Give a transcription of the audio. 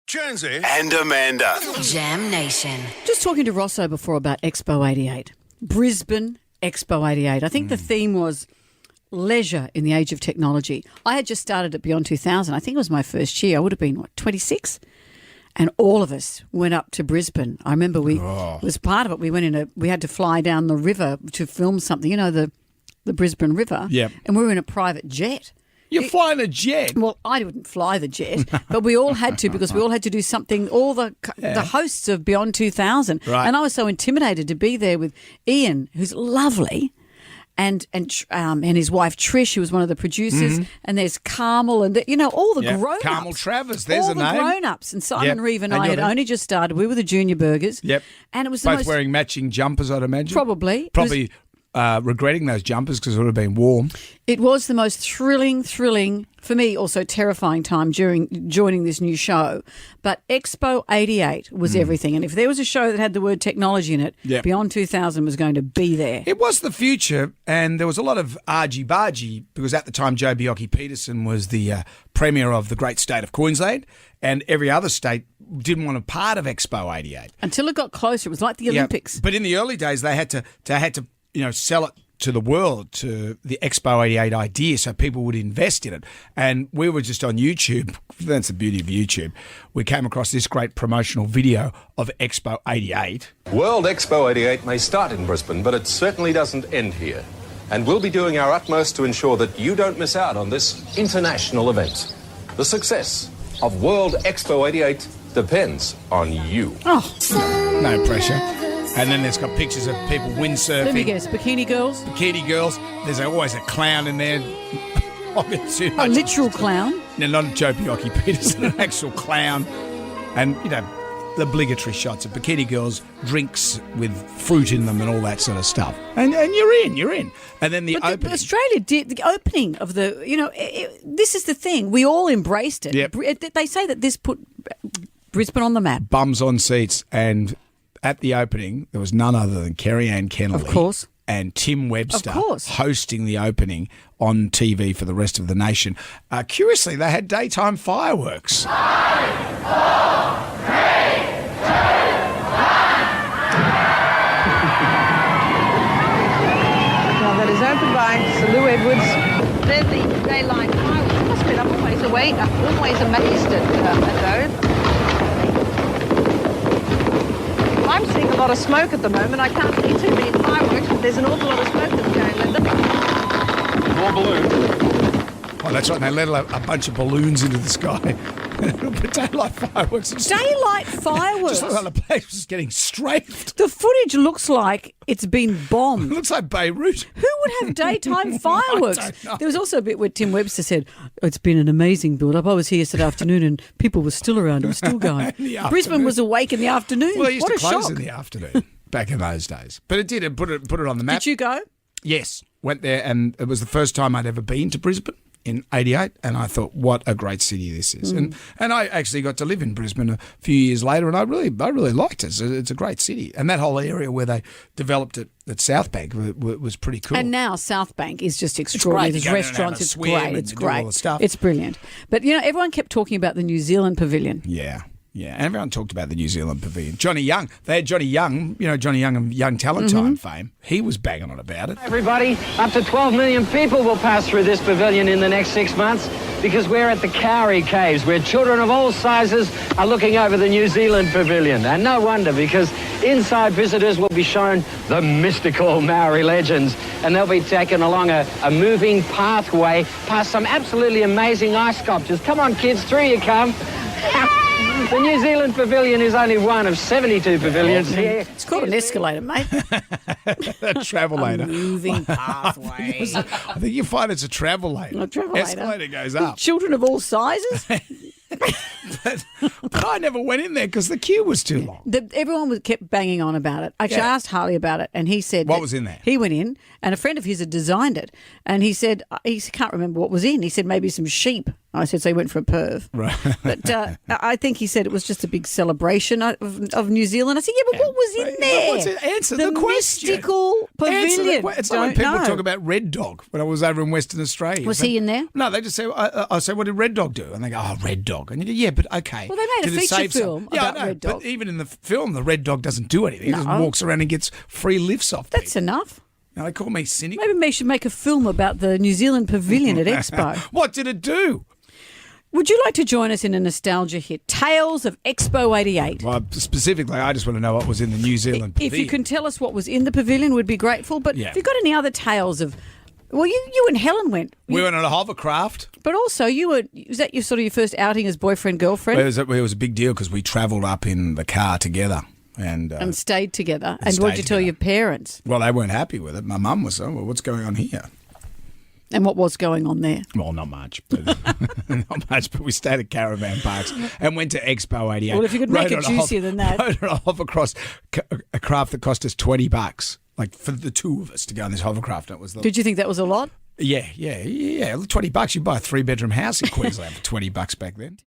Jonesy and Amanda. Jam Nation. Just talking to Rosso before about Expo 88. Brisbane Expo 88. I think the theme was leisure in the age of technology. I had just started at Beyond 2000. I think it was my first year. I would have been, 26? And all of us went up to Brisbane. I remember it was part of it. We had to fly down the river to film something, the Brisbane River. Yep. And we were in a private jet. You're flying a jet. Well, I wouldn't fly the jet, but we all had to because we all had to do something, all the hosts of Beyond 2000. Right. And I was so intimidated to be there with Ian, who's lovely, and his wife Trish, who was one of the producers, and there's Carmel and, all the grown-ups. Carmel Travers, there's all a name. All the grown-ups. And Simon Reeve and I you're had only just started. We were the junior burgers. Yep. And it was both wearing matching jumpers, I'd imagine. Probably. Probably regretting those jumpers because it would have been warm. It was the most thrilling, for me, also terrifying time during joining this new show. But Expo 88 was everything. And if there was a show that had the word technology in it, Beyond 2000 was going to be there. It was the future, and there was a lot of argy-bargy because at the time Joe Bjelke-Petersen was the Premier of the great state of Queensland, and every other state didn't want a part of Expo 88. Until it got closer. It was like the Olympics. But in the early days, they had to sell it to the world, to the Expo 88 idea, so people would invest in it. And we were just on YouTube. That's the beauty of YouTube. We came across this great promotional video of Expo 88. World Expo 88 may start in Brisbane, but it certainly doesn't end here. And we'll be doing our utmost to ensure that you don't miss out on this international event. The success of World Expo 88 depends on you. Oh, no pressure. And then there's got pictures of people windsurfing. Let me guess, bikini girls? Bikini girls. There's always a clown in there. A literal clown? No, not Joe Bjelke-Petersen, an actual clown. And, the obligatory shots of bikini girls, drinks with fruit in them and all that sort of stuff. And you're in. And then the opening. Australia did the opening of the, this is the thing. We all embraced it. Yep. They say that this put Brisbane on the map. Bums on seats. And at the opening, there was none other than Kerry-Ann Kennelly. Of course. And Tim Webster. Of course. Hosting the opening on TV for the rest of the nation. Curiously, they had daytime fireworks. 5, 4, 3, 2, 1. Well, that is opened by Sir Lou Edwards. There's the daylight fireworks. I must admit, I'm always amazed at those. I'm seeing a lot of smoke at the moment. I can't see too many fireworks, but there's an awful lot of smoke that's going, Linda. More balloons. Oh, that's right. They let a bunch of balloons into the sky. Daylight fireworks. Daylight fireworks? Just like the place was getting strafed. The footage looks like it's been bombed. It looks like Beirut. Who would have daytime fireworks? I don't know. There was also a bit where Tim Webster said, it's been an amazing build-up. I was here yesterday afternoon and people were still around. It was still going. Brisbane was awake in the afternoon. Well, it used what to a close shock. in the afternoon back in those days. But it did. It put it on the map. Did you go? Yes. Went there, and it was the first time I'd ever been to Brisbane in 88, and I thought, what a great city this is. And I actually got to live in Brisbane a few years later, and I really liked it. It's a great city. And that whole area where they developed it at South Bank was pretty cool. And now South Bank is just extraordinary. It's There's great. You go restaurants. and It's have a swim great. and It's do all great. the stuff. It's brilliant. But, everyone kept talking about the New Zealand pavilion. Yeah. Yeah, and everyone talked about the New Zealand pavilion. Johnny Young, they had Johnny Young, Johnny Young of Young Talent Time fame. He was banging on about it. Everybody, up to 12 million people will pass through this pavilion in the next 6 months because we're at the Cowrie Caves, where children of all sizes are looking over the New Zealand pavilion. And no wonder, because inside visitors will be shown the mystical Maori legends, and they'll be taken along a moving pathway past some absolutely amazing ice sculptures. Come on, kids, through you come. The New Zealand pavilion is only one of 72 pavilions here. It's called an escalator, mate. A travel-later. Moving pathway. I think you find it's a travel-later. A travel-later. Escalator goes up. Children of all sizes. but I never went in there because the queue was too long. Everyone kept banging on about it. Actually, I asked Harley about it, and he said what was in there. He went in, and a friend of his had designed it, and he said he can't remember what was in. He said maybe some sheep I said, so he went for a perv. Right. But I think he said it was just a big celebration of New Zealand. I said, yeah, but what was in there? What's it? Answer the question. Mystical pavilion. It's like when people talk about Red Dog when I was over in Western Australia. Was he in there? No, they just say, I say, what did Red Dog do? And they go, oh, Red Dog. And you go, yeah, but okay. Well, they made a Did it feature save film some? about I know, Red Dog. But even in the film, the Red Dog doesn't do anything. He just walks around and gets free lifts off That's people. enough. Now, they call me cynical. Maybe they should make a film about the New Zealand pavilion at Expo. What did it do? Would you like to join us in a nostalgia hit? Tales of Expo 88. Well, specifically, I just want to know what was in the New Zealand pavilion. If you can tell us what was in the pavilion, we'd be grateful. But Yeah. have you got any other tales of... Well, you and Helen went. We went on a hovercraft. But also, was that your sort of your first outing as boyfriend-girlfriend? It was a big deal because we travelled up in the car together. And Stayed together. And stayed what did you tell together. your parents? Well, they weren't happy with it. My mum was, well, what's going on here? And what was going on there? Well, not much, but not much. But we stayed at caravan parks and went to Expo 88. Well, if you could make it Rode on a juicier than that. Rode on a hovercross, a craft that cost us $20, like for the two of us to go on this hovercraft. It was Did you think that was a lot? yeah. $20. You buy a 3-bedroom house in Queensland for $20 back then.